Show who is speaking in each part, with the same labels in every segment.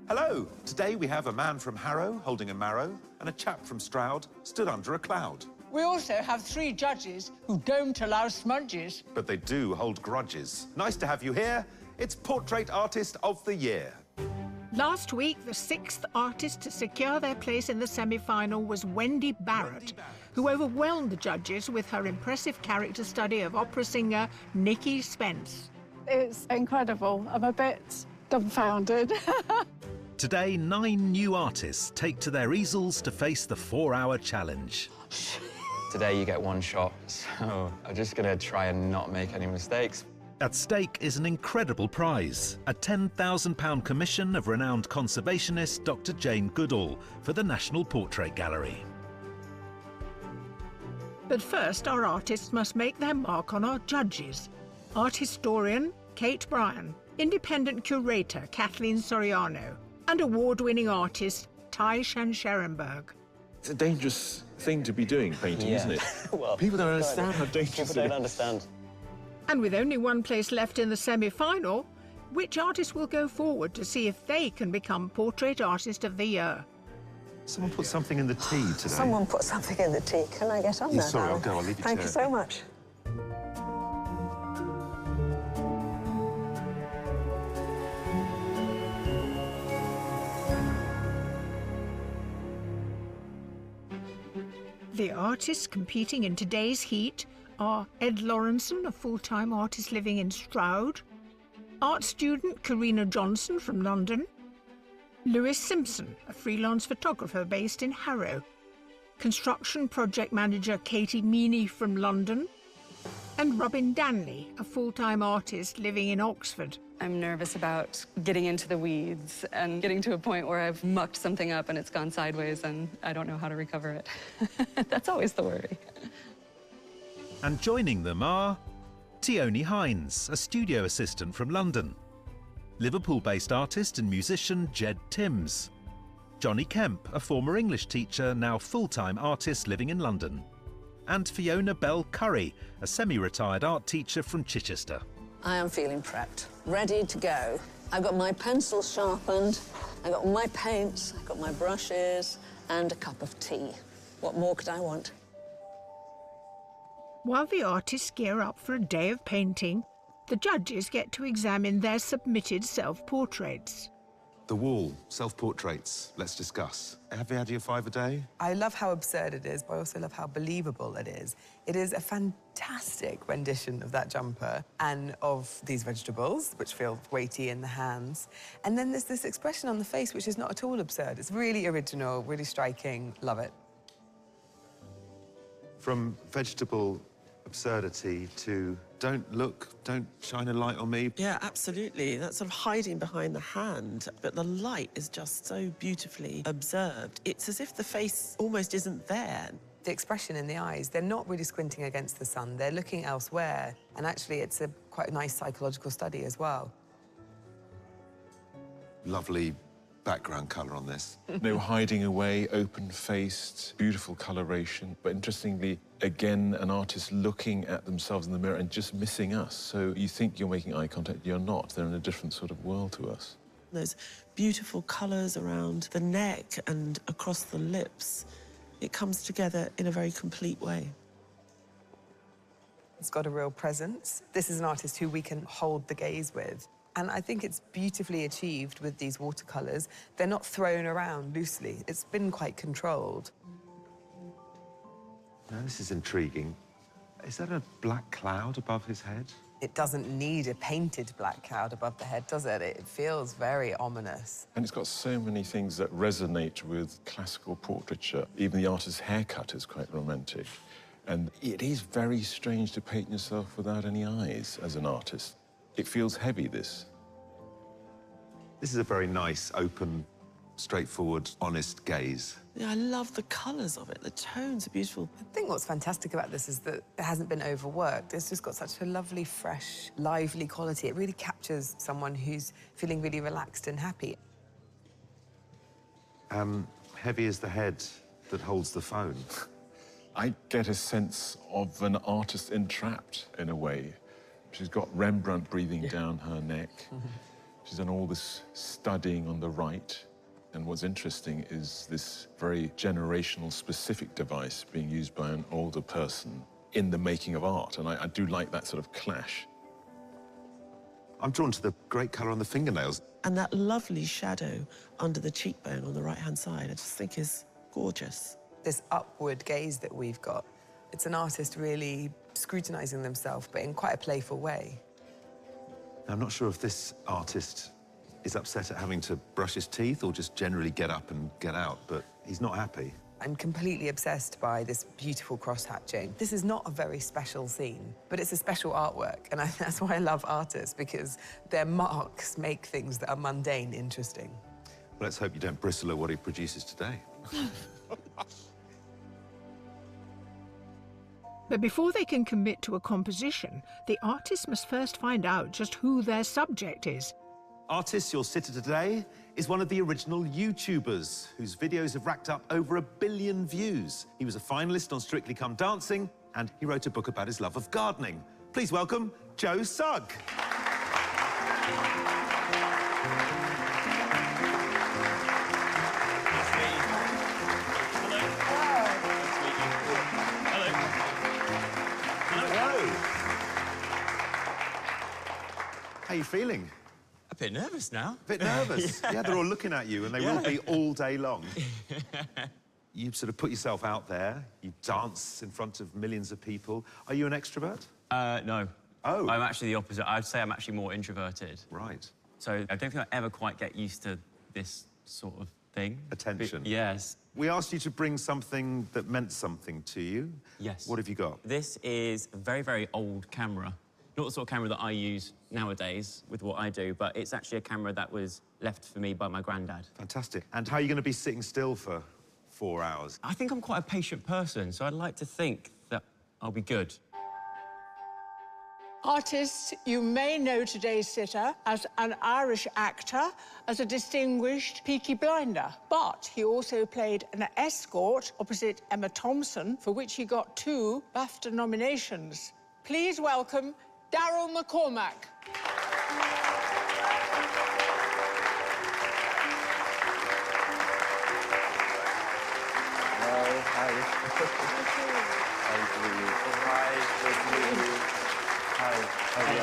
Speaker 1: Hello! Today we have a man from Harrow holding a marrow and a chap from Stroud stood under a cloud.
Speaker 2: We also have 3 judges who don't allow smudges.
Speaker 1: But they do hold grudges. Nice to have you here. It's Portrait Artist of the Year.
Speaker 3: Last week, the 6th artist to secure their place in the semi-final was Wendy Barrett, who overwhelmed the judges with her impressive character study of opera singer Nikki Spence.
Speaker 4: It's incredible. I'm a bit dumbfounded.
Speaker 5: Today, 9 new artists take to their easels to face the 4-hour challenge.
Speaker 6: Today you get 1 shot, so I'm just going to try and not make any mistakes.
Speaker 5: At stake is an incredible prize, a £10,000 commission of renowned conservationist Dr. Jane Goodall for the National Portrait Gallery.
Speaker 3: But first, our artists must make their mark on our judges. Art historian Kate Bryan, independent curator Kathleen Soriano, and award-winning artist Ty Shan-Scherenberg.
Speaker 7: It's a dangerous thing to be doing, painting, isn't it?
Speaker 6: Well,
Speaker 7: people don't understand how dangerous it is.
Speaker 6: People don't understand.
Speaker 3: And with only 1 place left in the semi-final, which artist will go forward to see if they can become Portrait Artist of the Year?
Speaker 1: Someone put something in the tea today.
Speaker 8: Someone put something in the tea. Can I get on that?
Speaker 1: Sorry,
Speaker 8: now?
Speaker 1: I'll go. I'll leave you
Speaker 8: Thank
Speaker 1: to
Speaker 8: you
Speaker 1: it.
Speaker 8: so much.
Speaker 3: The artists competing in today's heat are Ed Lawrenson, a full-time artist living in Stroud, art student Karina Johnson from London, Lewis Simpson, a freelance photographer based in Harrow, construction project manager Katie Meany from London, and Robin Danley, a full-time artist living in Oxford.
Speaker 9: I'm nervous about getting into the weeds and getting to a point where I've mucked something up and it's gone sideways and I don't know how to recover it. That's always the worry.
Speaker 5: And joining them are Tioni Hines, a studio assistant from London, Liverpool-based artist and musician Jed Timms, Johnny Kemp, a former English teacher, now full-time artist living in London, and Fiona Bell Curry, a semi-retired art teacher from Chichester.
Speaker 8: I am feeling prepped, ready to go. I've got my pencils sharpened, I've got my paints, I've got my brushes, and a cup of tea. What more could I want?
Speaker 3: While the artists gear up for a day of painting, the judges get to examine their submitted self-portraits.
Speaker 1: The wall, self-portraits. Let's discuss. Have you had your 5 a day?
Speaker 10: I love how absurd it is, but I also love how believable it is. It is a fantastic rendition of that jumper and of these vegetables, which feel weighty in the hands. And then there's this expression on the face, which is not at all absurd. It's really original, really striking. Love it.
Speaker 1: From vegetable absurdity to don't shine a light on me.
Speaker 11: Yeah, absolutely. That's sort of hiding behind the hand, but the light is just so beautifully observed. It's as if the face almost isn't there.
Speaker 10: The expression in the eyes, they're not really squinting against the sun, they're looking elsewhere. And actually, it's quite a nice psychological study as well.
Speaker 1: Lovely background colour on this.
Speaker 7: No hiding away, open-faced, beautiful coloration. But interestingly, again, an artist looking at themselves in the mirror and just missing us. So you think you're making eye contact, you're not. They're in a different sort of world to us.
Speaker 11: Those beautiful colours around the neck and across the lips, it comes together in a very complete way.
Speaker 10: It's got a real presence. This is an artist who we can hold the gaze with. And I think it's beautifully achieved with these watercolours. They're not thrown around loosely. It's been quite controlled.
Speaker 1: Now, this is intriguing. Is that a black cloud above his head?
Speaker 10: It doesn't need a painted black cloud above the head, does it? It feels very ominous.
Speaker 7: And it's got so many things that resonate with classical portraiture. Even the artist's haircut is quite romantic. And it is very strange to paint yourself without any eyes as an artist. It feels heavy, this.
Speaker 1: This is a very nice, open, straightforward, honest gaze.
Speaker 11: Yeah, I love the colours of it. The tones are beautiful.
Speaker 10: I think what's fantastic about this is that it hasn't been overworked. It's just got such a lovely, fresh, lively quality. It really captures someone who's feeling really relaxed and happy.
Speaker 1: Heavy is the head that holds the phone.
Speaker 7: I get a sense of an artist entrapped, in a way. She's got Rembrandt breathing down her neck. She's done all this studying on the right. And what's interesting is this very generational specific device being used by an older person in the making of art. And I do like that sort of clash.
Speaker 1: I'm drawn to the great colour on the fingernails.
Speaker 11: And that lovely shadow under the cheekbone on the right-hand side, I just think is gorgeous.
Speaker 10: This upward gaze that we've got, it's an artist really scrutinising themselves, but in quite a playful way.
Speaker 1: I'm not sure if this artist is upset at having to brush his teeth or just generally get up and get out, but he's not happy.
Speaker 10: I'm completely obsessed by this beautiful cross-hatching. This is not a very special scene, but it's a special artwork, and that's why I love artists, because their marks make things that are mundane interesting.
Speaker 1: Well, let's hope you don't bristle at what he produces today.
Speaker 3: But before they can commit to a composition, the artist must first find out just who their subject is.
Speaker 1: Artist, your sitter today is one of the original YouTubers whose videos have racked up over 1 billion views. He was a finalist on Strictly Come Dancing, and he wrote a book about his love of gardening. Please welcome Joe Sugg. How are you feeling?
Speaker 12: A bit nervous now.
Speaker 1: A bit nervous? Yeah, they're all looking at you, and they will be all day long. You sort of put yourself out there, you dance in front of millions of people. Are you an extrovert?
Speaker 12: No.
Speaker 1: Oh.
Speaker 12: I'm actually the opposite. I'd say I'm actually more introverted.
Speaker 1: Right.
Speaker 12: So I don't think I ever quite get used to this sort of thing.
Speaker 1: Attention.
Speaker 12: Yes.
Speaker 1: We asked you to bring something that meant something to you.
Speaker 12: Yes.
Speaker 1: What have you got?
Speaker 12: This is a very, very old camera. Not the sort of camera that I use nowadays with what I do, but it's actually a camera that was left for me by my granddad.
Speaker 1: Fantastic. And how are you going to be sitting still for 4 hours?
Speaker 12: I think I'm quite a patient person, so I'd like to think that I'll be good.
Speaker 2: Artists, you may know today's sitter as an Irish actor, as a distinguished Peaky Blinder. But he also played an escort opposite Emma Thompson, for which he got 2 BAFTA nominations. Please welcome Daryl McCormack.
Speaker 13: Hello, hi. Nice to meet you. Hi, nice to meet you. Hi, how are you?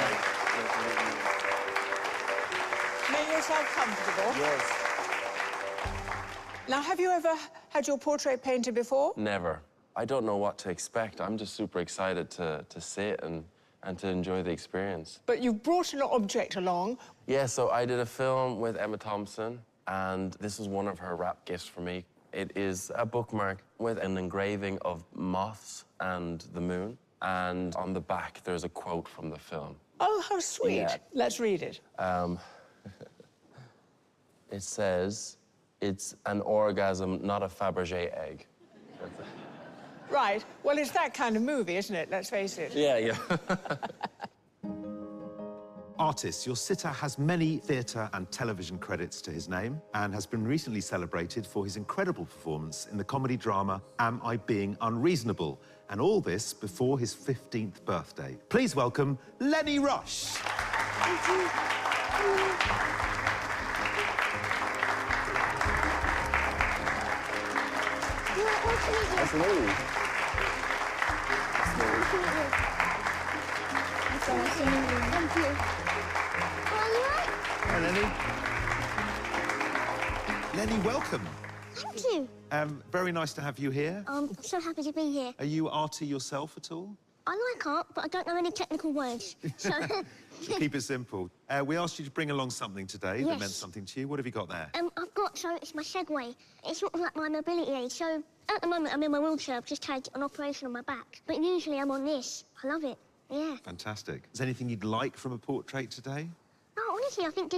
Speaker 2: Make yourself comfortable.
Speaker 13: Yes.
Speaker 2: Now, have you ever had your portrait painted before?
Speaker 13: Never. I don't know what to expect. I'm just super excited to see it and to enjoy the experience.
Speaker 2: But you've brought an object along.
Speaker 13: Yeah, so I did a film with Emma Thompson, and this was one of her wrap gifts for me. It is a bookmark with an engraving of moths and the moon, and on the back there's a quote from the film.
Speaker 2: Oh, how sweet.
Speaker 13: Yeah.
Speaker 2: Let's read it.
Speaker 13: It says, "It's an orgasm, not a Fabergé egg."
Speaker 2: Right. Well, it's that kind of movie, isn't it? Let's face it.
Speaker 13: Yeah.
Speaker 1: Artist, your sitter has many theatre and television credits to his name and has been recently celebrated for his incredible performance in the comedy drama Am I Being Unreasonable? And all this before his 15th birthday. Please welcome Lenny Rush.
Speaker 13: Nice to meet you.
Speaker 14: Thank you.
Speaker 1: Hi, Lenny. Lenny, welcome.
Speaker 14: Thank you.
Speaker 1: Very nice to have you here.
Speaker 14: I'm so happy to be here.
Speaker 1: Are you arty yourself at all?
Speaker 14: I like art, but I don't know any technical words. So
Speaker 1: Keep it simple. We asked you to bring along something today that
Speaker 14: Yes.
Speaker 1: meant something to you. What have you got there?
Speaker 14: I've got, so it's my Segway. It's sort of like my mobility aid. So at the moment, I'm in my wheelchair. I've just had an operation on my back. But usually I'm on this. I love it. Yeah.
Speaker 1: Fantastic. Is there anything you'd like from a portrait today?
Speaker 14: No, honestly, I think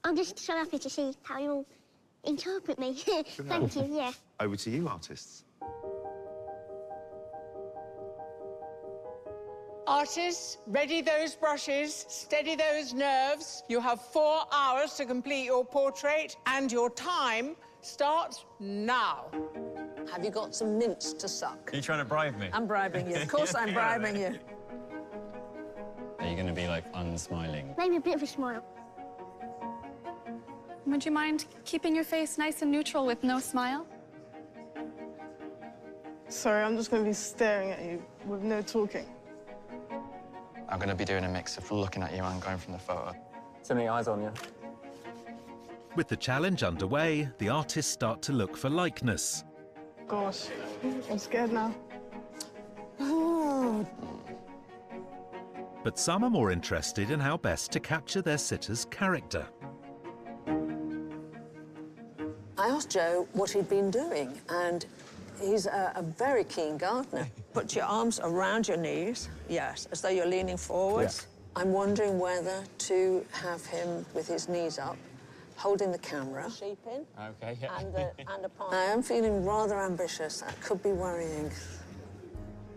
Speaker 14: I'm just so happy to see how you all interpret me. Thank you, yeah.
Speaker 1: Over to you, artists.
Speaker 2: Artists, ready those brushes, steady those nerves. You have 4 hours to complete your portrait, and your time starts now.
Speaker 8: Have you got some mints to suck?
Speaker 12: Are you trying to bribe me?
Speaker 8: I'm bribing you. Of course I'm bribing you.
Speaker 12: Are you going to be, like, unsmiling?
Speaker 14: Maybe a bit of a smile.
Speaker 9: Would you mind keeping your face nice and neutral with no smile?
Speaker 4: Sorry, I'm just going to be staring at you with no talking.
Speaker 6: I'm going to be doing a mix of looking at you and going from the photo. So many eyes on you.
Speaker 5: With the challenge underway, the artists start to look for likeness.
Speaker 4: Gosh, I'm scared now.
Speaker 5: But some are more interested in how best to capture their sitter's character.
Speaker 8: I asked Joe what he'd been doing, and he's a very keen gardener. Put your arms around your knees, yes, as though you're leaning forwards. Yeah. I'm wondering whether to have him with his knees up, holding the camera. Sheep in.
Speaker 12: OK, yeah.
Speaker 8: And a palm. I am feeling rather ambitious. That could be worrying.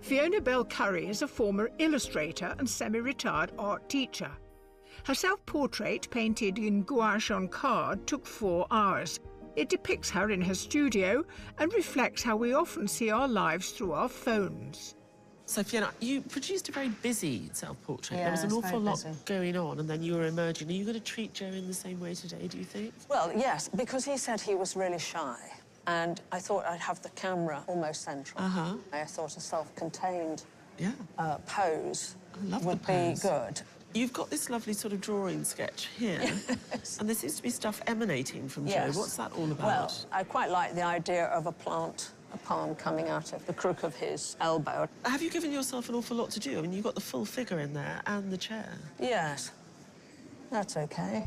Speaker 3: Fiona Bell Curry is a former illustrator and semi-retired art teacher. Her self-portrait, painted in gouache on card, took 4 hours. It depicts her in her studio and reflects how we often see our lives through our phones.
Speaker 11: So, Fiona, you produced a very busy self-portrait.
Speaker 8: Yeah,
Speaker 11: there was an awful lot
Speaker 8: busy.
Speaker 11: going on, and then you were emerging. Are you going to treat Joe in the same way today, do you think?
Speaker 8: Well, yes, because he said he was really shy, and I thought I'd have the camera almost central. I thought a self-contained pose would be good.
Speaker 11: You've got this lovely sort of drawing sketch here, and there seems to be stuff emanating from Joe. What's that all about?
Speaker 8: Well, I quite like the idea of a palm coming out of the crook of his elbow.
Speaker 11: Have you given yourself an awful lot to do? I mean, you've got the full figure in there and the chair.
Speaker 8: Yes, that's OK.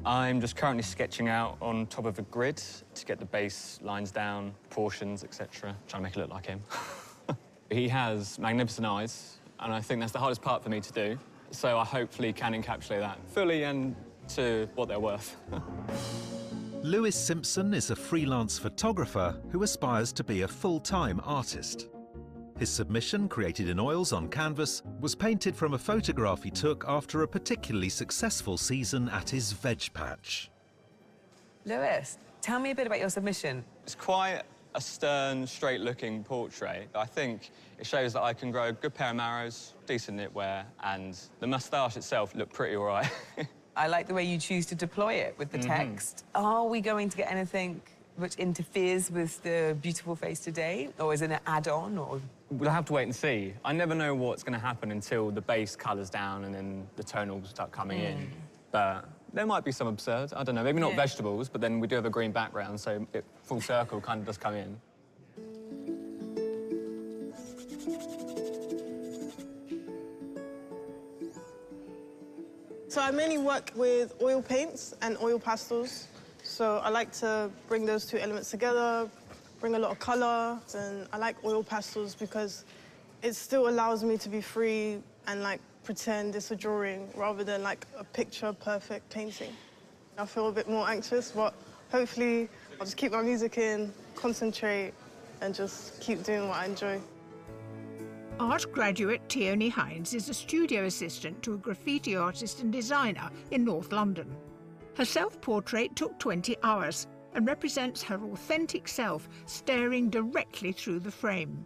Speaker 6: I'm just currently sketching out on top of a grid to get the base lines down, proportions, etc. Trying to make it look like him. He has magnificent eyes, and I think that's the hardest part for me to do. So I hopefully can encapsulate that fully and to what they're worth.
Speaker 5: Lewis Simpson is a freelance photographer who aspires to be a full-time artist. His submission, created in oils on canvas, was painted from a photograph he took after a particularly successful season at his veg patch.
Speaker 10: Lewis, tell me a bit about your submission.
Speaker 6: It's quite a stern, straight-looking portrait. I think it shows that I can grow a good pair of marrows, decent knitwear, and the moustache itself looked pretty all right.
Speaker 10: I like the way you choose to deploy it with the text. Are we going to get anything which interferes with the beautiful face today? Or is it an add-on, or...?
Speaker 6: We'll have to wait and see. I never know what's going to happen until the base colours down and then the tonals start coming in. But there might be some absurd, I don't know, maybe not vegetables, but then we do have a green background, so it full circle kind of does come in.
Speaker 4: So I mainly work with oil paints and oil pastels. So I like to bring those two elements together, bring a lot of colour, and I like oil pastels because it still allows me to be free and, like, pretend it's a drawing rather than, like, a picture-perfect painting. I feel a bit more anxious, but hopefully I'll just keep my music in, concentrate, and just keep doing what I enjoy.
Speaker 3: Art graduate Tioni Hines is a studio assistant to a graffiti artist and designer in North London. Her self-portrait took 20 hours and represents her authentic self staring directly through the frame.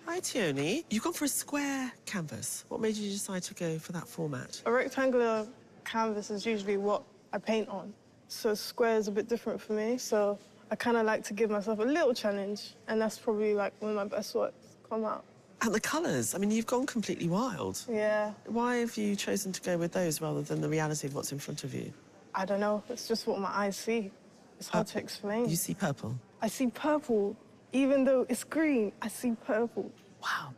Speaker 11: Hi, Tioni. You've gone for a square canvas. What made you decide to go for that format?
Speaker 4: A rectangular canvas is usually what I paint on, so square is a bit different for me, so I kind of like to give myself a little challenge, and that's probably, like, when my best works come out.
Speaker 11: And the colours, I mean, you've gone completely wild.
Speaker 4: Yeah.
Speaker 11: Why have you chosen to go with those rather than the reality of what's in front of you?
Speaker 4: I don't know. It's just what my eyes see. It's hard to explain.
Speaker 11: You see purple?
Speaker 4: I see purple. Even though it's green, I see purple.
Speaker 11: Wow.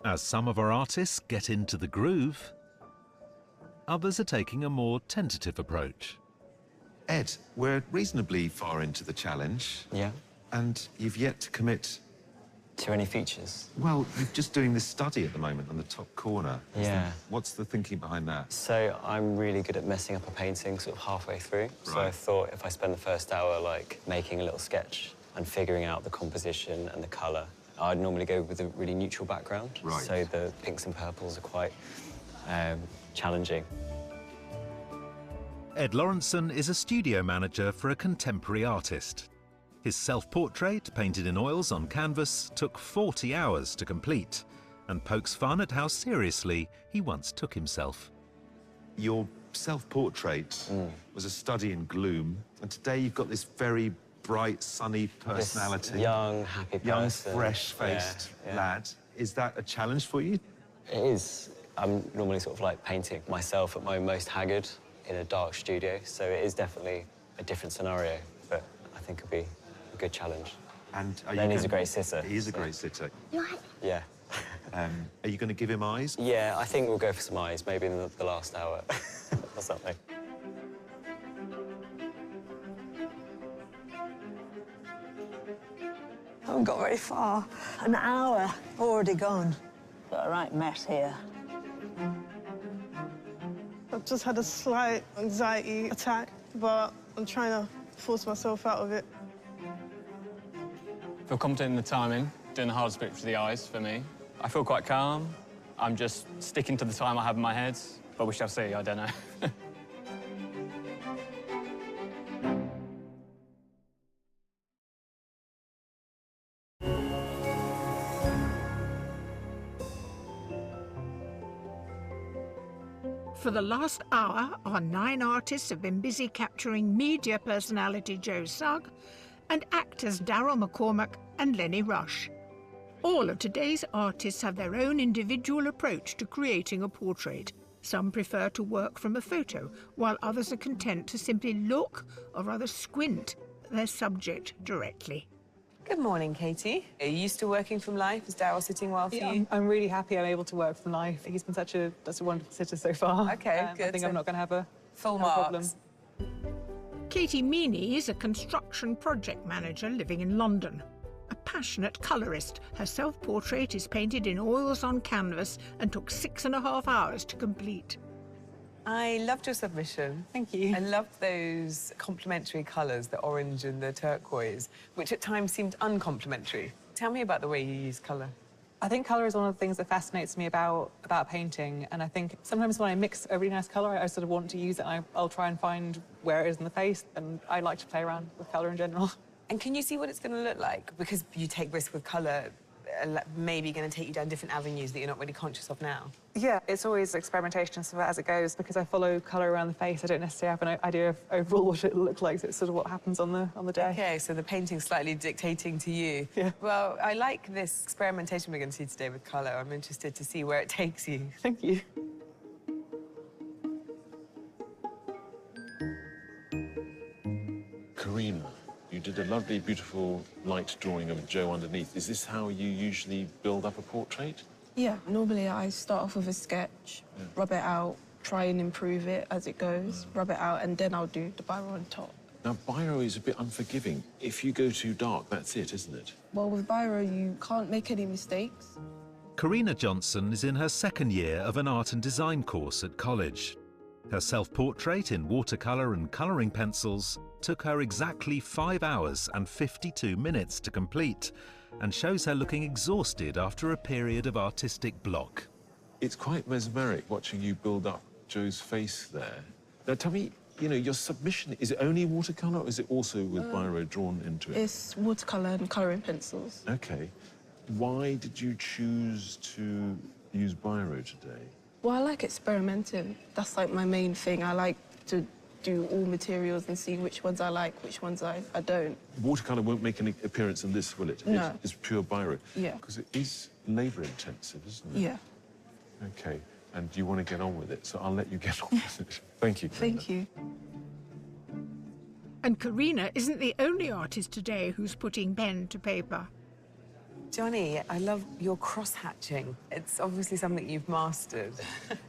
Speaker 5: As some of our artists get into the groove, others are taking a more tentative approach.
Speaker 1: Ed, we're reasonably far into the challenge.
Speaker 6: Yeah.
Speaker 1: And you've yet to commit...
Speaker 6: To any features?
Speaker 1: Well, you're just doing this study at the moment on the top corner.
Speaker 6: Yeah.
Speaker 1: What's the thinking behind that?
Speaker 6: So I'm really good at messing up a painting sort of halfway through. So I thought if I spend the first hour, like, making a little sketch and figuring out the composition and the colour, I'd normally go with a really neutral background.
Speaker 1: Right.
Speaker 6: So the pinks and purples are quite challenging.
Speaker 5: Ed Lawrenson is a studio manager for a contemporary artist. His self-portrait, painted in oils on canvas, took 40 hours to complete, and pokes fun at how seriously he once took himself.
Speaker 1: Your self-portrait was a study in gloom, and today you've got this very bright, sunny personality.
Speaker 15: This young, happy person.
Speaker 1: Young, fresh-faced lad. Is that a challenge for you?
Speaker 15: It is. I'm normally sort of like painting myself at my most haggard in a dark studio, so it is definitely a different scenario, but I think it'll be a good challenge.
Speaker 1: And
Speaker 15: he's a great sitter.
Speaker 1: He is a great sitter.
Speaker 15: Yeah.
Speaker 1: Are you going to give him eyes?
Speaker 15: Yeah, I think we'll go for some eyes, maybe in the last hour or something.
Speaker 8: I haven't got very far. An hour already gone. Got a right mess here.
Speaker 4: I've just had a slight anxiety attack, but I'm trying to force myself out of it.
Speaker 6: Feel confident in the timing, doing the hardest bit for the eyes for me. I feel quite calm. I'm just sticking to the time I have in my head, but we shall see, I don't know.
Speaker 3: For the last hour, our 9 artists have been busy capturing media personality Joe Sugg and actors Daryl McCormack and Lenny Rush. All of today's artists have their own individual approach to creating a portrait. Some prefer to work from a photo, while others are content to simply look, or rather squint, at their subject directly.
Speaker 10: Good morning, Katie. Are you used to working from life? Is Daryl sitting well for you?
Speaker 16: I'm really happy I'm able to work from life. He's been such a wonderful sitter so far.
Speaker 10: Okay, good.
Speaker 16: I think I'm not going to have a
Speaker 10: full
Speaker 16: problem.
Speaker 3: Katie Meaney is a construction project manager living in London. A passionate colourist, her self-portrait is painted in oils on canvas and took 6.5 hours to complete.
Speaker 10: I loved your submission.
Speaker 16: Thank you.
Speaker 10: I loved those complementary colours, the orange and the turquoise, which at times seemed uncomplimentary. Tell me about the way you use colour.
Speaker 16: I think colour is one of the things that fascinates me about painting, and I think sometimes when I mix a really nice colour, I sort of want to use it, and I'll try and find where it is in the face, and I like to play around with colour in general.
Speaker 10: And can you see what it's going to look like? Because you take risks with colour, maybe going to take you down different avenues that you're not really conscious of now.
Speaker 16: Yeah, it's always experimentation as it goes, because I follow colour around the face. I don't necessarily have an idea of overall what it looks like, so it's sort of what happens on the day.
Speaker 10: OK, so the painting's slightly dictating to you.
Speaker 16: Yeah.
Speaker 10: Well, I like this experimentation we're going to see today with colour. I'm interested to see where it takes you.
Speaker 16: Thank you.
Speaker 7: Karina, you did a lovely, beautiful light drawing of Joe underneath. Is this how you usually build up a portrait?
Speaker 17: Yeah, normally I start off with a sketch, rub it out, try and improve it as it goes, rub it out, and then I'll do the biro on top.
Speaker 7: Now, biro is a bit unforgiving. If you go too dark, that's it, isn't it?
Speaker 17: Well, with biro, you can't make any mistakes.
Speaker 5: Karina Johnson is in her 2nd year of an art and design course at college. Her self-portrait in watercolour and colouring pencils took her exactly 5 hours and 52 minutes to complete, and shows her looking exhausted after a period of artistic block.
Speaker 7: It's quite mesmeric watching you build up Joe's face there. Now, tell me, you know, your submission, is it only watercolour, or is it also with biro drawn into it?
Speaker 17: It's watercolour and colouring pencils.
Speaker 7: OK. Why did you choose to use biro today?
Speaker 17: Well, I like experimenting. That's like my main thing. I like to do all materials and see which ones I like, which ones I don't.
Speaker 7: Watercolour won't make an appearance in this, will it?
Speaker 17: No.
Speaker 7: It's pure biro.
Speaker 17: Yeah.
Speaker 7: Because it is labour-intensive, isn't it?
Speaker 17: Yeah.
Speaker 7: OK. And you want to get on with it, so I'll let you get on with it. Thank you, Karina.
Speaker 17: Thank you.
Speaker 3: And Karina isn't the only artist today who's putting pen to paper.
Speaker 10: Johnny, I love your cross-hatching. It's obviously something you've mastered.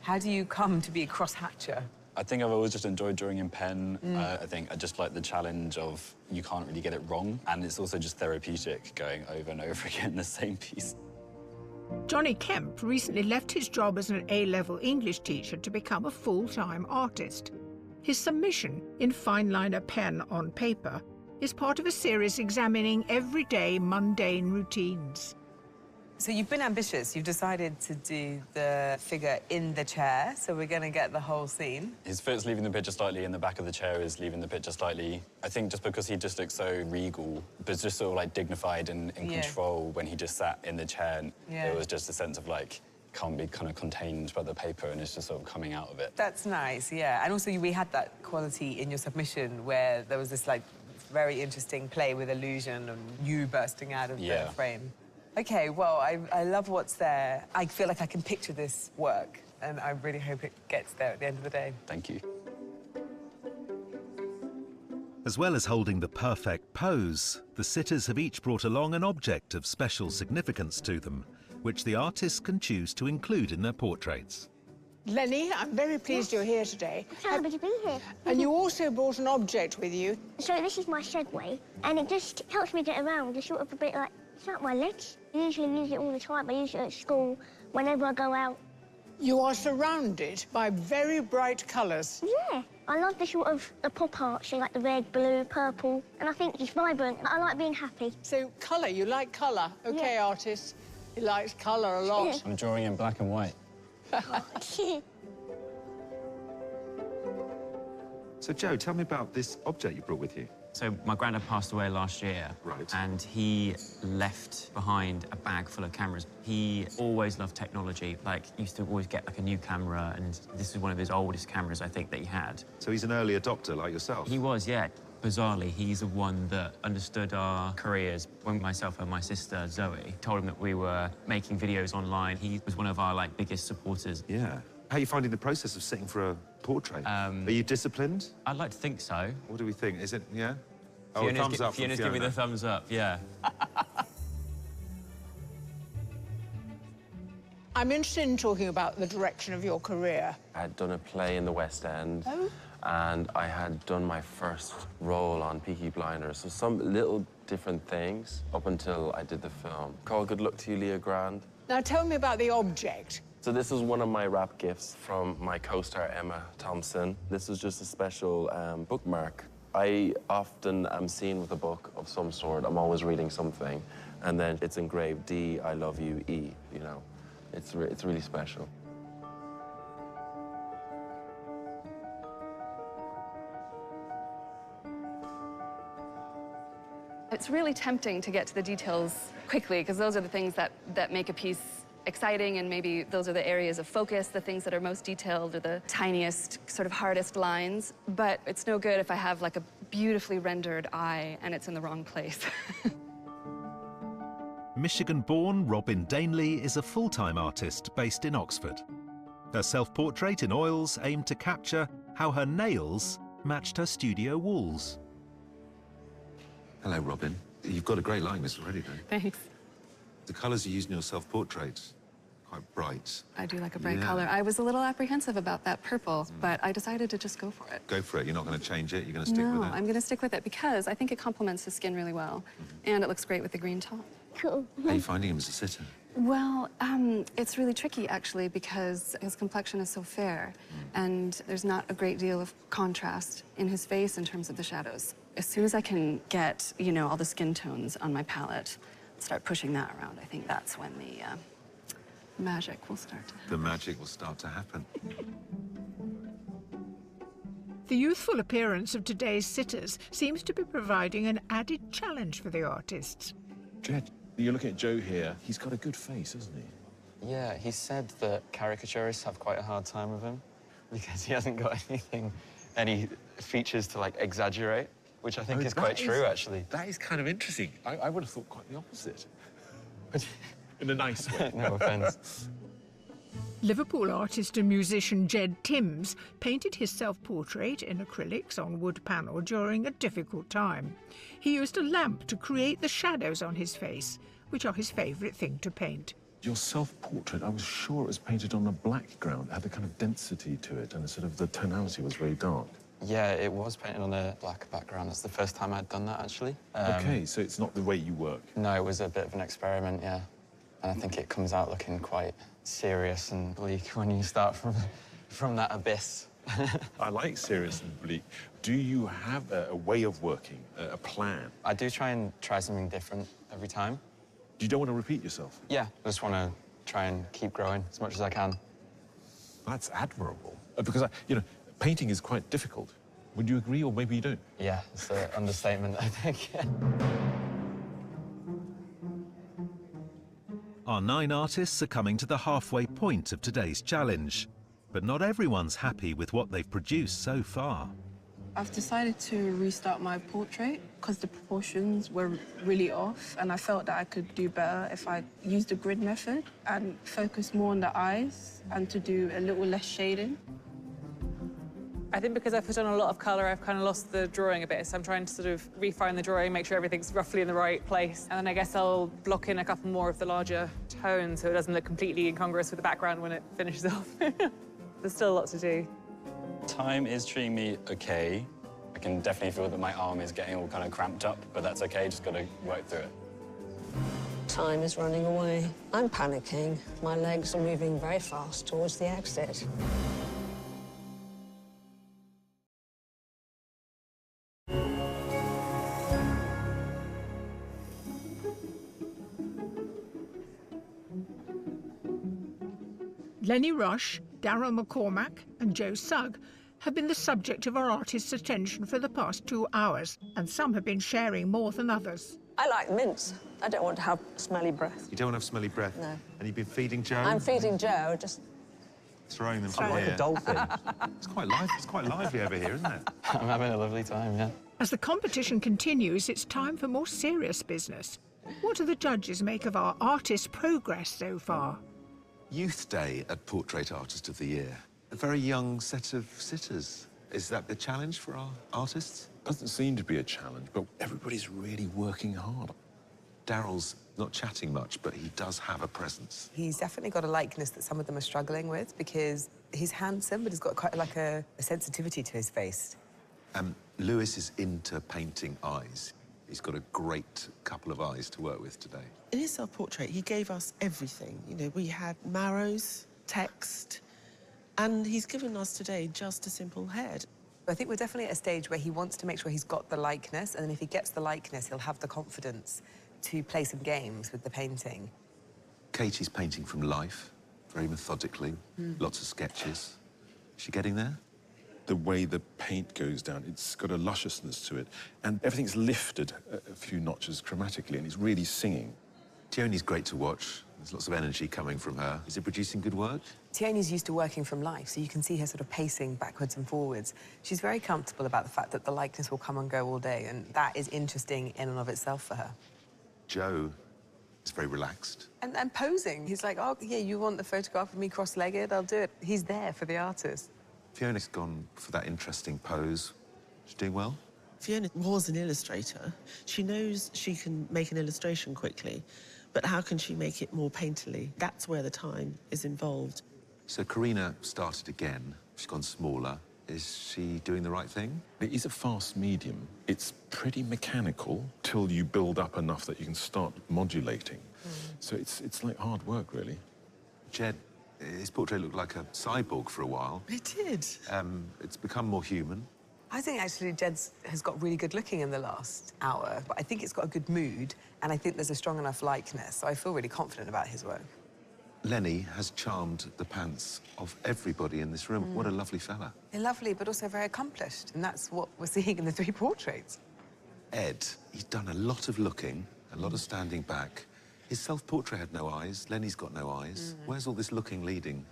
Speaker 10: How do you come to be a cross-hatcher?
Speaker 18: I think I've always just enjoyed drawing in pen. I think I just like the challenge of you can't really get it wrong. And it's also just therapeutic going over and over again the same piece.
Speaker 3: Johnny Kemp recently left his job as an A-level English teacher to become a full-time artist. His submission in fine liner pen on paper is part of a series examining everyday mundane routines.
Speaker 10: So you've been ambitious. You've decided to do the figure in the chair, so we're going to get the whole scene.
Speaker 18: His foot's leaving the picture slightly, and the back of the chair is leaving the picture slightly. I think just because he just looks so regal, but just sort of like dignified and in control when he just sat in the chair. And it was just a sense of like, can't be kind of contained by the paper, and it's just sort of coming out of it.
Speaker 10: That's nice, yeah. And also we had that quality in your submission where there was this like very interesting play with illusion and you bursting out of the frame. OK, well, I love what's there. I feel like I can picture this work, and I really hope it gets there at the end of the day.
Speaker 18: Thank you.
Speaker 5: As well as holding the perfect pose, the sitters have each brought along an object of special significance to them, which the artists can choose to include in their portraits.
Speaker 2: Lenny, I'm very pleased you're here today.
Speaker 14: I'm happy to be here.
Speaker 2: And you also brought an object with you.
Speaker 14: So this is my Segway, and it just helps me get around. It's sort of a bit like, it's like my legs. I usually use it all the time. I use it at school, whenever I go out.
Speaker 2: You are surrounded by very bright colours.
Speaker 14: Yeah. I love the sort of the pop art, so like the red, blue, purple, and I think it's vibrant. I like being happy.
Speaker 2: So colour, you like colour. OK, artist. He likes colour a lot.
Speaker 12: I'm drawing in black and white.
Speaker 1: So, Joe, tell me about this object you brought with you.
Speaker 12: So my granddad passed away last year, and he left behind a bag full of cameras. He always loved technology, like used to always get like a new camera, and this is one of his oldest cameras, I think, that he had.
Speaker 1: So he's an early adopter like yourself?
Speaker 12: He was, yeah. Bizarrely, he's the one that understood our careers. When myself and my sister, Zoe, told him that we were making videos online, he was one of our, like, biggest supporters.
Speaker 1: Yeah. How are you finding the process of sitting for a portrait? Are you disciplined?
Speaker 12: I'd like to think so.
Speaker 1: What do we think? Is it, yeah? Oh,
Speaker 12: Fiona's
Speaker 1: thumbs up from
Speaker 12: Fiona's
Speaker 1: Fiona.
Speaker 12: giving me the thumbs up, yeah.
Speaker 2: I'm interested in talking about the direction of your career.
Speaker 13: I had done a play in the West End, and I had done my first role on Peaky Blinders, so some little different things up until I did the film. Call Good Luck to You, Leah Grand.
Speaker 2: Now, tell me about the object.
Speaker 13: So this is one of my rap gifts from my co-star, Emma Thompson. This is just a special bookmark. I often am seen with a book of some sort. I'm always reading something, and then it's engraved D, I love you, E, you know. It's really special.
Speaker 9: It's really tempting to get to the details quickly, because those are the things that make a piece exciting, and maybe those are the areas of focus, the things that are most detailed or the tiniest, sort of hardest lines. But it's no good if I have like a beautifully rendered eye and it's in the wrong place.
Speaker 5: Michigan-born Robin Dainley is a full-time artist based in Oxford. Her self-portrait in oils aimed to capture how her nails matched her studio walls.
Speaker 1: Hello, Robin. You've got a great likeness already, though.
Speaker 9: Thanks.
Speaker 1: The colours you use in your self-portraits, quite bright.
Speaker 9: I do like a bright color. I was a little apprehensive about that purple, but I decided to just go for it.
Speaker 1: Go for it. You're not going to change it. You're going to stick with it.
Speaker 9: No, I'm going to stick with it because I think it complements his skin really well, and it looks great with the green top.
Speaker 14: Cool.
Speaker 1: How are you finding him as a sitter?
Speaker 9: Well, it's really tricky, actually, because his complexion is so fair, and there's not a great deal of contrast in his face in terms of the shadows. As soon as I can get, you know, all the skin tones on my palette, start pushing that around, I think that's when the magic will start to happen.
Speaker 1: The magic will start to happen.
Speaker 3: The youthful appearance of today's sitters seems to be providing an added challenge for the artists.
Speaker 7: Jed, you're looking at Joe here. He's got a good face, hasn't he?
Speaker 15: Yeah, he said that caricaturists have quite a hard time with him because he hasn't got any features to, like, exaggerate, which I think is quite true, actually.
Speaker 7: That is kind of interesting. I would have thought quite the opposite. In a nice way.
Speaker 15: No offence.
Speaker 3: Liverpool artist and musician Jed Timms painted his self-portrait in acrylics on wood panel during a difficult time. He used a lamp to create the shadows on his face, which are his favourite thing to paint.
Speaker 7: Your self-portrait, I was sure it was painted on a black ground. It had the kind of density to it, and sort of the tonality was very dark.
Speaker 15: Yeah, it was painted on a black background. That's the first time I'd done that, actually.
Speaker 7: OK, so it's not the way you work?
Speaker 15: No, it was a bit of an experiment, yeah. And I think it comes out looking quite serious and bleak when you start from that abyss.
Speaker 7: I like serious and bleak. Do you have a way of working, a plan?
Speaker 15: I do try something different every time.
Speaker 7: You don't want to repeat yourself?
Speaker 18: Yeah, I just want to try and keep growing as much as I can.
Speaker 7: That's admirable. Because, you know, painting is quite difficult. Would you agree, or maybe you don't?
Speaker 18: Yeah, it's an understatement, I think.
Speaker 5: Our 9 artists are coming to the halfway point of today's challenge, but not everyone's happy with what they've produced so far.
Speaker 17: I've decided to restart my portrait because the proportions were really off, and I felt that I could do better if I used the grid method and focus more on the eyes and to do a little less shading.
Speaker 16: I think because I've put on a lot of colour, I've kind of lost the drawing a bit, so I'm trying to sort of refine the drawing, make sure everything's roughly in the right place. And then I guess I'll block in a couple more of the larger tones so it doesn't look completely incongruous with the background when it finishes off. There's still a lot to do.
Speaker 18: Time is treating me okay. I can definitely feel that my arm is getting all kind of cramped up, but that's okay, just got to work through it.
Speaker 8: Time is running away. I'm panicking. My legs are moving very fast towards the exit.
Speaker 3: Lenny Rush, Darryl McCormack and Joe Sugg have been the subject of our artists' attention for the past 2 hours, and some have been sharing more than others.
Speaker 8: I like mints. I don't want to have smelly breath.
Speaker 1: You don't want to have smelly breath?
Speaker 8: No.
Speaker 1: And you've been feeding Joe?
Speaker 8: I'm feeding Joe, just...
Speaker 1: Throwing them from
Speaker 18: I'm like
Speaker 1: here.
Speaker 18: a dolphin.
Speaker 1: It's quite lively over here, isn't it?
Speaker 18: I'm having a lovely time, yeah.
Speaker 3: As the competition continues, it's time for more serious business. What do the judges make of our artists' progress so far?
Speaker 1: Youth Day at Portrait Artist of the Year. A very young set of sitters. Is that the challenge for our artists?
Speaker 7: Doesn't seem to be a challenge, but everybody's really working hard.
Speaker 1: Darryl's not chatting much, but he does have a presence.
Speaker 10: He's definitely got a likeness that some of them are struggling with because he's handsome, but he's got quite like a sensitivity to his face.
Speaker 1: Lewis is into painting eyes. He's got a great couple of eyes to work with today.
Speaker 11: In his self-portrait, he gave us everything. You know, we had marrows, text, and he's given us today just a simple head.
Speaker 10: I think we're definitely at a stage where he wants to make sure he's got the likeness, and then if he gets the likeness, he'll have the confidence to play some games with the painting.
Speaker 1: Katie's painting from life, very methodically, lots of sketches. Is she getting there?
Speaker 7: The way the paint goes down, it's got a lusciousness to it, and everything's lifted a few notches chromatically, and it's really singing.
Speaker 1: Tioni's great to watch. There's lots of energy coming from her. Is it producing good work?
Speaker 10: Tioni's used to working from life, so you can see her sort of pacing backwards and forwards. She's very comfortable about the fact that the likeness will come and go all day, and that is interesting in and of itself for her.
Speaker 1: Joe is very relaxed.
Speaker 10: And posing. He's like, oh, yeah, you want the photograph of me cross-legged? I'll do it. He's there for the artist.
Speaker 1: Fiona's gone for that interesting pose. She's doing well?
Speaker 11: Fiona was an illustrator. She knows she can make an illustration quickly, but how can she make it more painterly? That's where the time is involved.
Speaker 1: So Karina started again. She's gone smaller. Is she doing the right thing?
Speaker 7: It is a fast medium. It's pretty mechanical till you build up enough that you can start modulating. So it's like hard work, really.
Speaker 1: Jed, his portrait looked like a cyborg for a while.
Speaker 11: It did.
Speaker 1: It's become more human.
Speaker 10: I think actually Jed's has got really good looking in the last hour, but I think it's got a good mood, and I think there's a strong enough likeness, so I feel really confident about his work.
Speaker 1: Lenny has charmed the pants of everybody in this room. What a lovely fella.
Speaker 10: They're lovely, but also very accomplished, and that's what we're seeing in the 3 portraits.
Speaker 1: Ed, he's done a lot of looking, a lot of standing back. His self-portrait had no eyes. Lenny's got no eyes. Where's all this looking leading?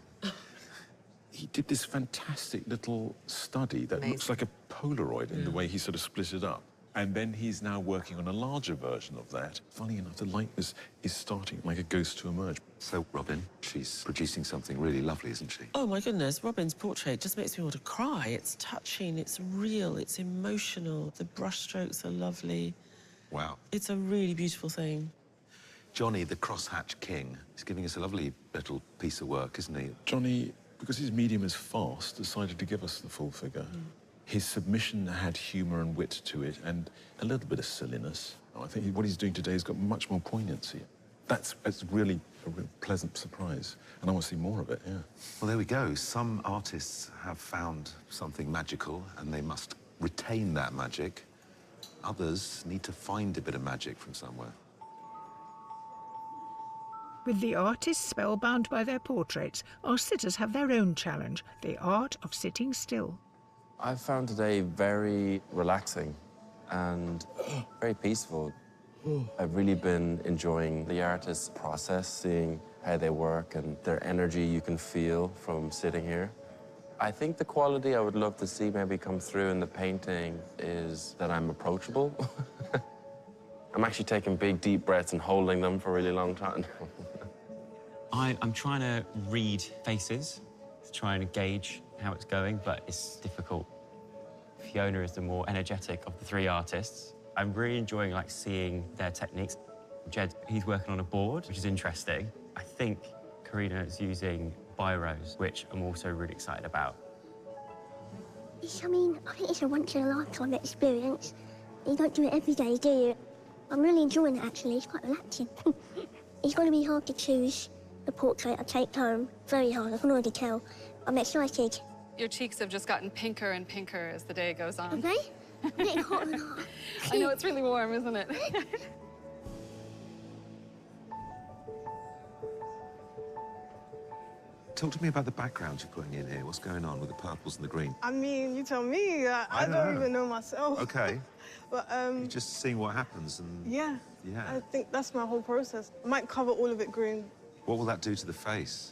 Speaker 7: He did this fantastic little study that looks like a Polaroid in the way he sort of split it up. And then he's now working on a larger version of that. Funny enough, the likeness is starting like a ghost to emerge.
Speaker 1: So, Robin, she's producing something really lovely, isn't she?
Speaker 11: Oh, my goodness, Robin's portrait just makes me want to cry. It's touching, it's real, it's emotional. The brushstrokes are lovely.
Speaker 1: Wow.
Speaker 11: It's a really beautiful thing.
Speaker 1: Johnny, the crosshatch king, is giving us a lovely little piece of work, isn't he?
Speaker 7: Johnny, because his medium is fast, decided to give us the full figure. His submission had humour and wit to it, and a little bit of silliness. I think what he's doing today has got much more poignancy. That's really a real pleasant surprise, and I want to see more of it, yeah.
Speaker 1: Well, there we go. Some artists have found something magical, and they must retain that magic. Others need to find a bit of magic from somewhere.
Speaker 3: With the artists spellbound by their portraits, our sitters have their own challenge, the art of sitting still.
Speaker 13: I found today very relaxing and very peaceful. I've really been enjoying the artist's process, seeing how they work and their energy you can feel from sitting here. I think the quality I would love to see maybe come through in the painting is that I'm approachable. I'm actually taking big, deep breaths and holding them for a really long time.
Speaker 12: I'm trying to read faces, trying to gauge how it's going, but it's difficult. Fiona is the more energetic of the three artists. I'm really enjoying seeing their techniques. Jed, he's working on a board, which is interesting. I think Karina is using biros, which I'm also really excited about.
Speaker 14: I think it's a once-in-a-lifetime experience. You don't do it every day, do you? I'm really enjoying it, actually. It's quite relaxing. It's going to be hard to choose the portrait I take home. Very hard, I can already tell. I'm excited.
Speaker 9: Your cheeks have just gotten pinker and pinker as the day goes on.
Speaker 14: Have they? I'm getting hotter and hotter.
Speaker 9: I know, it's really warm, isn't it?
Speaker 1: Talk to me about the background you're putting in here. What's going on with the purples and the green?
Speaker 4: I mean, you tell me. I don't even know myself.
Speaker 1: Okay.
Speaker 4: But,
Speaker 1: You're just seeing what happens and...
Speaker 4: yeah.
Speaker 1: Yeah.
Speaker 4: I think that's my whole process. I might cover all of it green.
Speaker 1: What will that do to the face?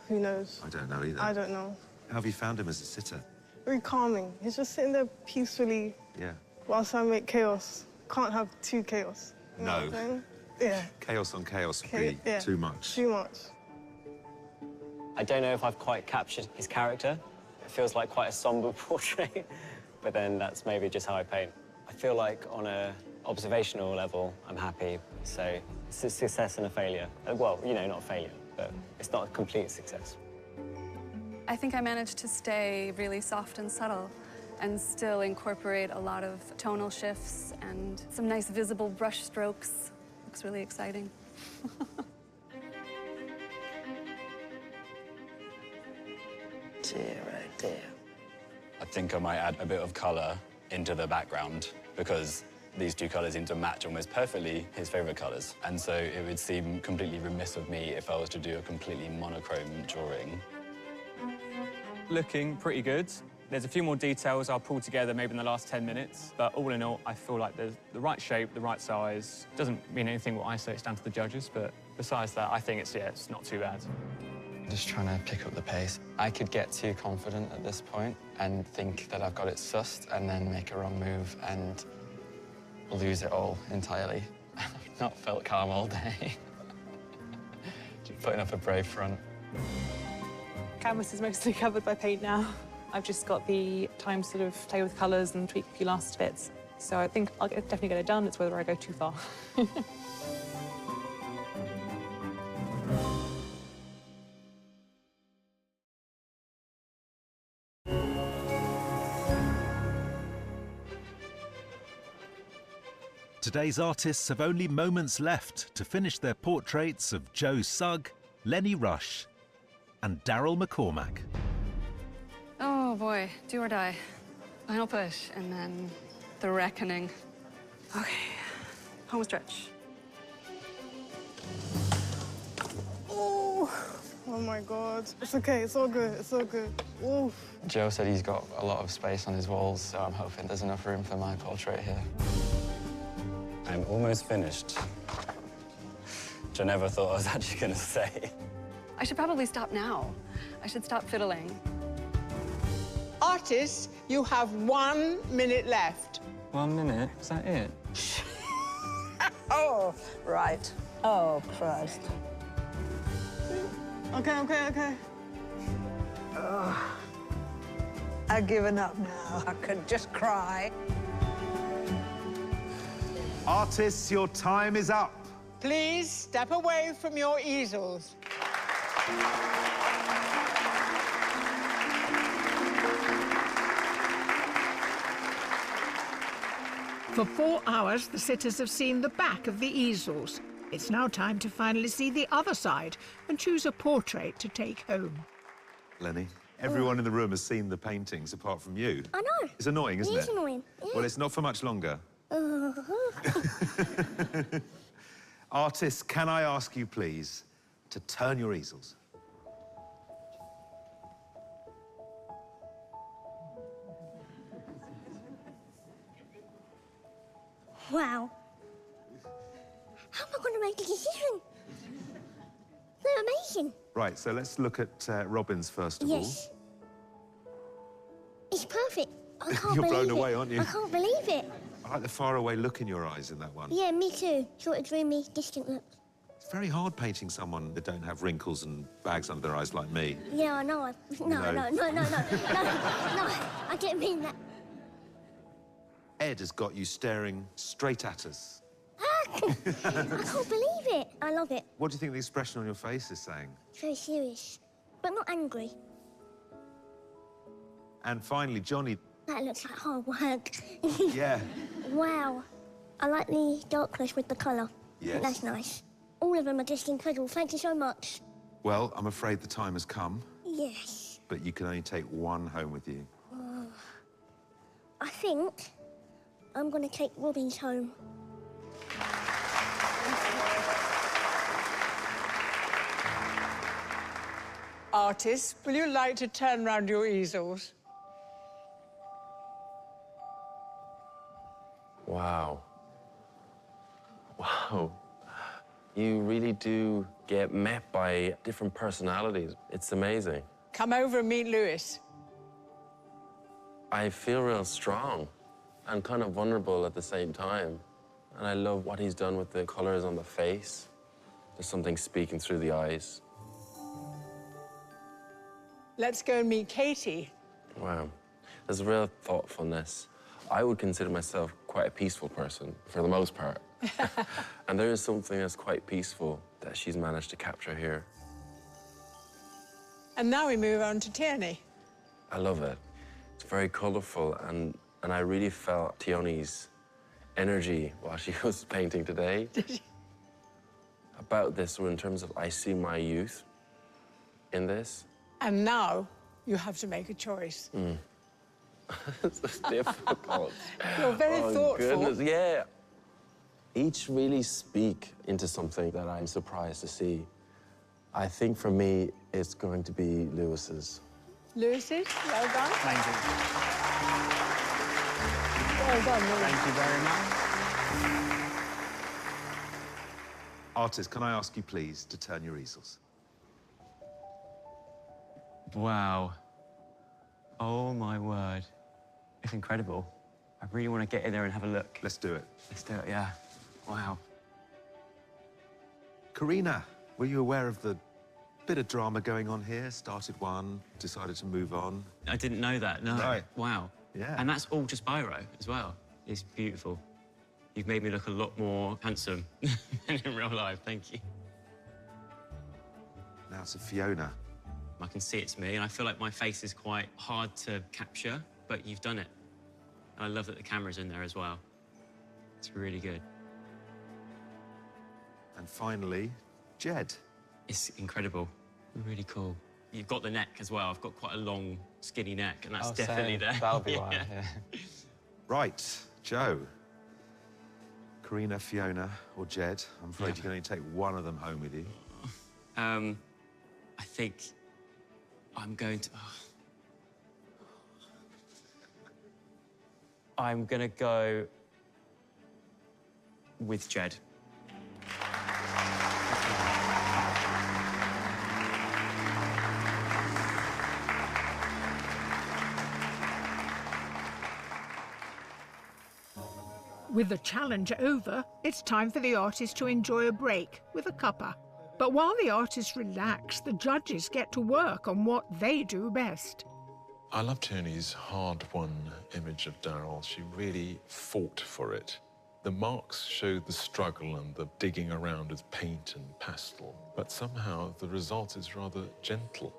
Speaker 4: Who knows?
Speaker 1: I don't know either.
Speaker 4: I don't know.
Speaker 1: How have you found him as a sitter?
Speaker 4: Very calming. He's just sitting there peacefully
Speaker 1: Yeah.
Speaker 4: whilst I make chaos. Can't have two chaos. You know what I'm saying? Yeah.
Speaker 1: Chaos on chaos would be
Speaker 4: yeah.
Speaker 1: too much.
Speaker 4: Too much.
Speaker 15: I don't know if I've quite captured his character. It feels like quite a somber portrait, but then that's maybe just how I paint. I feel like on a observational level, I'm happy. So it's a success and a failure. Well, you know, not a failure, but it's not a complete success.
Speaker 9: I think I managed to stay really soft and subtle and still incorporate a lot of tonal shifts and some nice visible brush strokes. Looks really exciting.
Speaker 11: Right there.
Speaker 18: I think I might add a bit of colour into the background because these two colours seem to match almost perfectly his favourite colours. And so it would seem completely remiss of me if I was to do a completely monochrome drawing.
Speaker 6: Looking pretty good. There's a few more details I'll pull together maybe in the last 10 minutes, but all in all, I feel like there's the right shape, the right size. Doesn't mean anything what I say, it's down to the judges, but besides that, I think it's not too bad.
Speaker 19: Just trying to pick up the pace. I could get too confident at this point and think that I've got it sussed and then make a wrong move and lose it all entirely. I've not felt calm all day. Just putting up a brave front.
Speaker 16: Canvas is mostly covered by paint now. I've just got the time to sort of play with colours and tweak a few last bits. So I think I'll definitely get it done. It's whether I go too far.
Speaker 5: Today's artists have only moments left to finish their portraits of Joe Sugg, Lenny Rush and Daryl McCormack.
Speaker 9: Oh boy, do or die. Final push, and then the reckoning. Okay, home stretch.
Speaker 4: Oh my God. It's okay, it's all good, it's all good. Oof.
Speaker 19: Joe said he's got a lot of space on his walls, so I'm hoping there's enough room for my portrait here.
Speaker 18: I'm almost finished, which I never thought I was actually going to say.
Speaker 9: I should probably stop now. I should stop fiddling.
Speaker 2: Artists, you have 1 minute left.
Speaker 6: 1 minute? Is that it?
Speaker 8: Oh, right. Oh, Christ.
Speaker 4: Okay.
Speaker 8: I've given up now. I could just cry.
Speaker 1: Artists, your time is up.
Speaker 2: Please step away from your easels.
Speaker 3: For 4 hours, the sitters have seen the back of the easels. It's now time to finally see the other side and choose a portrait to take home.
Speaker 1: Lenny, everyone in the room has seen the paintings apart from you.
Speaker 14: I know.
Speaker 1: It's annoying, isn't it?
Speaker 14: It is annoying. Yeah.
Speaker 1: Well, it's not for much longer. Artists, can I ask you, please, to turn your easels?
Speaker 14: Wow. How am I going to make a decision? They're amazing.
Speaker 1: Right, so let's look at Robin's first of
Speaker 14: Yes. It's perfect. I can't
Speaker 1: You're
Speaker 14: believe
Speaker 1: blown
Speaker 14: it.
Speaker 1: away, aren't you?
Speaker 14: I can't believe it.
Speaker 1: all. I like the faraway look in your eyes in that one.
Speaker 14: Yeah, me too. Sort of dreamy, distant look.
Speaker 1: It's very hard painting someone that don't have wrinkles and bags under their eyes like me.
Speaker 14: Yeah, I know. No. I didn't mean that.
Speaker 1: Ed has got you staring straight at us.
Speaker 14: I can't believe it. I love it.
Speaker 1: What do you think the expression on your face is saying?
Speaker 14: It's very serious, but not angry.
Speaker 1: And finally, Johnny.
Speaker 14: That looks like hard work.
Speaker 1: Yeah.
Speaker 14: Wow. I like the darkness with the colour.
Speaker 1: Yes.
Speaker 14: That's nice. All of them are just incredible. Thank you so much.
Speaker 1: Well, I'm afraid the time has come,
Speaker 14: Yes.
Speaker 1: but you can only take one home with you.
Speaker 14: I think I'm going to take Robin's home.
Speaker 2: Artists, will you like to turn round your easels?
Speaker 13: Wow. Wow. You really do get met by different personalities. It's amazing.
Speaker 2: Come over and meet Lewis.
Speaker 13: I feel real strong and kind of vulnerable at the same time. And I love what he's done with the colors on the face. There's something speaking through the eyes.
Speaker 2: Let's go and meet Katie.
Speaker 13: Wow. There's a real thoughtfulness. I would consider myself quite a peaceful person, for the most part. And there is something that's quite peaceful that she's managed to capture here.
Speaker 2: And now we move on to Tierney.
Speaker 13: I love it. It's very colourful, and I really felt Tioni's energy while she was painting today. About this, in terms of I see my youth in this.
Speaker 2: And now you have to make a choice.
Speaker 13: It's difficult.
Speaker 2: You're very thoughtful.
Speaker 13: Goodness, yeah. Each really speak into something that I'm surprised to see. I think for me, it's going to be Lewis's.
Speaker 2: Lewis's, well done.
Speaker 12: Thank you.
Speaker 2: Well done, Lewis.
Speaker 12: Thank you very much.
Speaker 1: Artists, can I ask you, please, to turn your easels?
Speaker 12: Wow. Oh, my word. It's incredible. I really want to get in there and have a look.
Speaker 1: Let's do it.
Speaker 12: Let's do it, yeah. Wow.
Speaker 1: Karina, were you aware of the bit of drama going on here? Started one, decided to move on.
Speaker 12: I didn't know that, no.
Speaker 1: Right.
Speaker 12: Wow.
Speaker 1: Yeah.
Speaker 12: And that's all just biro as well. It's beautiful. You've made me look a lot more handsome than in real life, thank you.
Speaker 1: Now to Fiona.
Speaker 12: I can see it's me, and I feel like my face is quite hard to capture, but you've done it. And I love that the camera's in there as well. It's really good.
Speaker 1: And finally, Jed.
Speaker 12: It's incredible. Really cool. You've got the neck as well. I've got quite a long, skinny neck, and that's definitely there.
Speaker 19: That'll be why, yeah.
Speaker 1: Right, Joe. Karina, Fiona, or Jed. I'm afraid you can only take one of them home with you.
Speaker 12: I think I'm going to... I'm going to go with Jed.
Speaker 3: With the challenge over, it's time for the artists to enjoy a break with a cuppa. But while the artists relax, the judges get to work on what they do best.
Speaker 7: I love Tony's hard-won image of Daryl. She really fought for it. The marks showed the struggle and the digging around with paint and pastel, but somehow the result is rather gentle.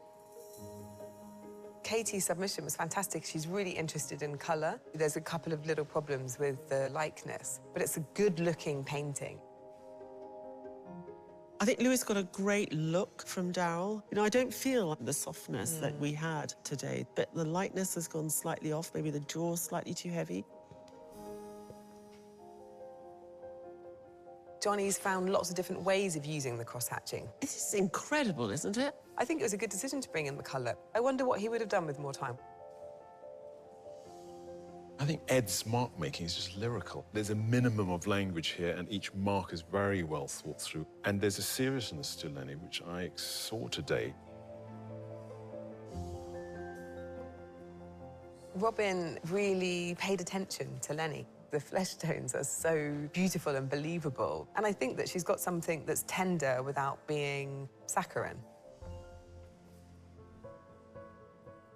Speaker 10: Katie's submission was fantastic. She's really interested in colour. There's a couple of little problems with the likeness, but it's a good-looking painting.
Speaker 11: I think Lewis got a great look from Daryl. You know, I don't feel the softness that we had today, but the lightness has gone slightly off, maybe the jaw slightly too heavy.
Speaker 10: Johnny's found lots of different ways of using the cross-hatching.
Speaker 11: This is incredible, isn't it?
Speaker 10: I think it was a good decision to bring in the colour. I wonder what he would have done with more time.
Speaker 7: I think Ed's mark making is just lyrical. There's a minimum of language here, and each mark is very well thought through. And there's a seriousness to Lenny, which I saw today.
Speaker 10: Robin really paid attention to Lenny. The flesh tones are so beautiful and believable. And I think that she's got something that's tender without being saccharine.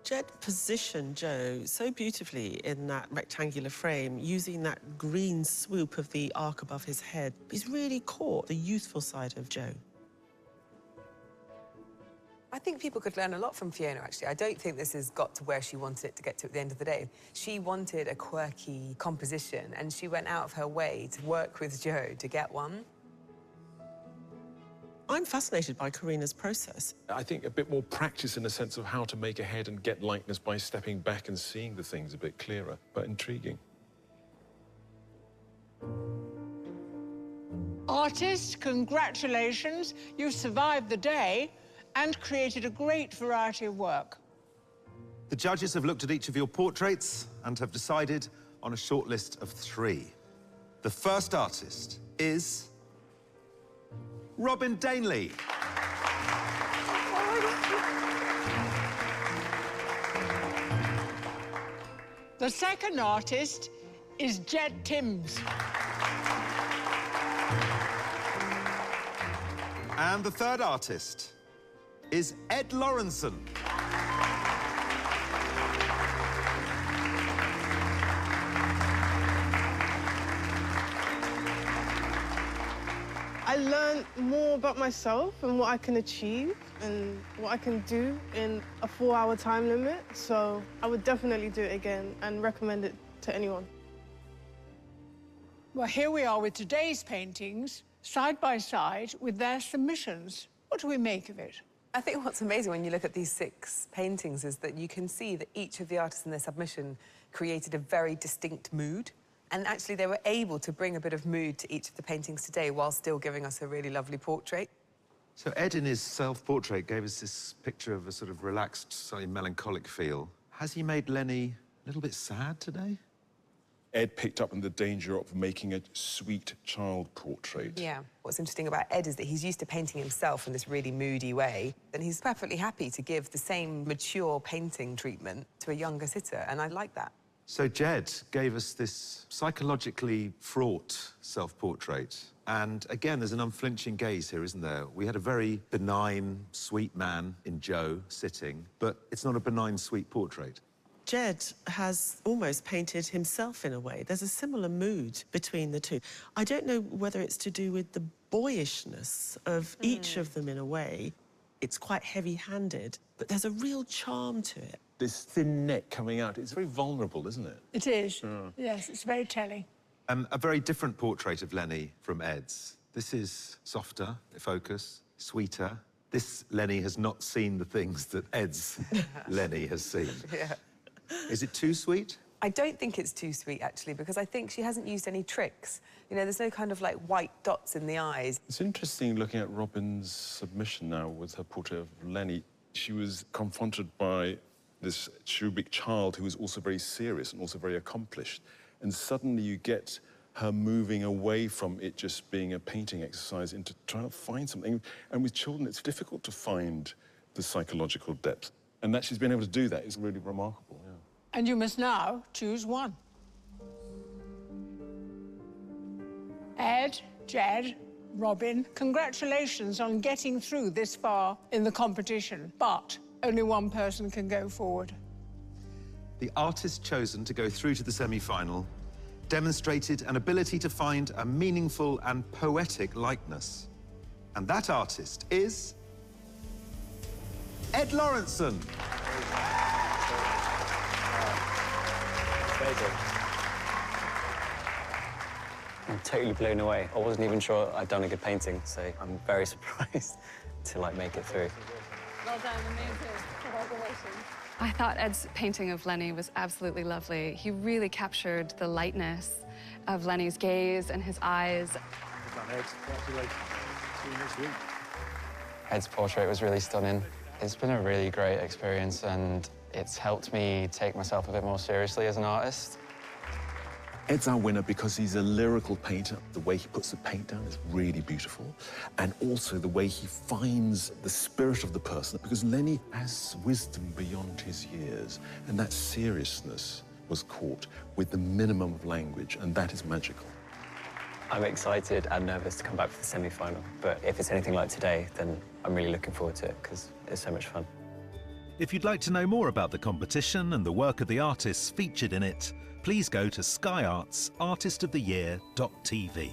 Speaker 11: Jed positioned Joe so beautifully in that rectangular frame, using that green swoop of the arc above his head. He's really caught the youthful side of Joe.
Speaker 10: I think people could learn a lot from Fiona, actually. I don't think this has got to where she wanted it to get to at the end of the day. She wanted a quirky composition, and she went out of her way to work with Joe to get one.
Speaker 11: I'm fascinated by Karina's process.
Speaker 7: I think a bit more practice in the sense of how to make a head and get likeness by stepping back and seeing the things a bit clearer, but intriguing.
Speaker 2: Artists, congratulations. You've survived the day and created a great variety of work.
Speaker 1: The judges have looked at each of your portraits and have decided on a short list of 3. The first artist is Robin Dainley.
Speaker 2: The second artist is Jed Timms.
Speaker 1: And the third artist is Ed Lawrenson.
Speaker 4: I learned more about myself and what I can achieve and what I can do in a 4-hour time limit. So I would definitely do it again and recommend it to anyone.
Speaker 2: Well, here we are with today's paintings, side by side with their submissions. What do we make of it?
Speaker 10: I think what's amazing when you look at these 6 paintings is that you can see that each of the artists in their submission created a very distinct mood. And actually, they were able to bring a bit of mood to each of the paintings today while still giving us a really lovely portrait.
Speaker 1: So Ed, in his self-portrait, gave us this picture of a sort of relaxed, slightly melancholic feel. Has he made Lenny a little bit sad today?
Speaker 7: Ed picked up on the danger of making a sweet child portrait.
Speaker 10: Yeah. What's interesting about Ed is that he's used to painting himself in this really moody way, and he's perfectly happy to give the same mature painting treatment to a younger sitter, and I like that.
Speaker 1: So Jed gave us this psychologically fraught self-portrait. And again, there's an unflinching gaze here, isn't there? We had a very benign, sweet man in Joe sitting, but it's not a benign, sweet portrait.
Speaker 11: Jed has almost painted himself in a way. There's a similar mood between the two. I don't know whether it's to do with the boyishness of each of them in a way. It's quite heavy-handed, but there's a real charm to it.
Speaker 7: This thin neck coming out, it's very vulnerable, isn't it?
Speaker 2: It is. Yes, it's very telling.
Speaker 1: A very different portrait of Lenny from Ed's. This is softer, focus, sweeter. This Lenny has not seen the things that Ed's Lenny has seen.
Speaker 10: Yeah.
Speaker 1: Is it too sweet?
Speaker 10: I don't think it's too sweet, actually, because I think she hasn't used any tricks. You know, there's no kind of, like, white dots in the eyes.
Speaker 7: It's interesting looking at Robin's submission now with her portrait of Lenny. She was confronted by this cherubic child who was also very serious and also very accomplished. And suddenly you get her moving away from it just being a painting exercise into trying to find something. And with children, it's difficult to find the psychological depth. And that she's been able to do that is really remarkable, yeah.
Speaker 2: And you must now choose one. Ed, Jed, Robin, congratulations on getting through this far in the competition, but only one person can go forward.
Speaker 1: The artist chosen to go through to the semi-final demonstrated an ability to find a meaningful and poetic likeness. And that artist is Ed Lawrenson.
Speaker 15: I'm totally blown away. I wasn't even sure I'd done a good painting, so I'm very surprised to, like, make it through.
Speaker 9: Well done, amazing. Congratulations. I thought Ed's painting of Lenny was absolutely lovely. He really captured the lightness of Lenny's gaze and his eyes.
Speaker 20: Ed. Congratulations. See you next week.
Speaker 19: Ed's portrait was really stunning. It's been a really great experience, and it's helped me take myself a bit more seriously as an artist.
Speaker 7: Ed's our winner because he's a lyrical painter. The way he puts the paint down is really beautiful. And also the way he finds the spirit of the person, because Lenny has wisdom beyond his years, and that seriousness was caught with the minimum of language, and that is magical.
Speaker 15: I'm excited and nervous to come back for the semi-final, but if it's anything like today, then I'm really looking forward to it because it's so much fun.
Speaker 5: If you'd like to know more about the competition and the work of the artists featured in it, please go to Sky Arts artistoftheyear.tv.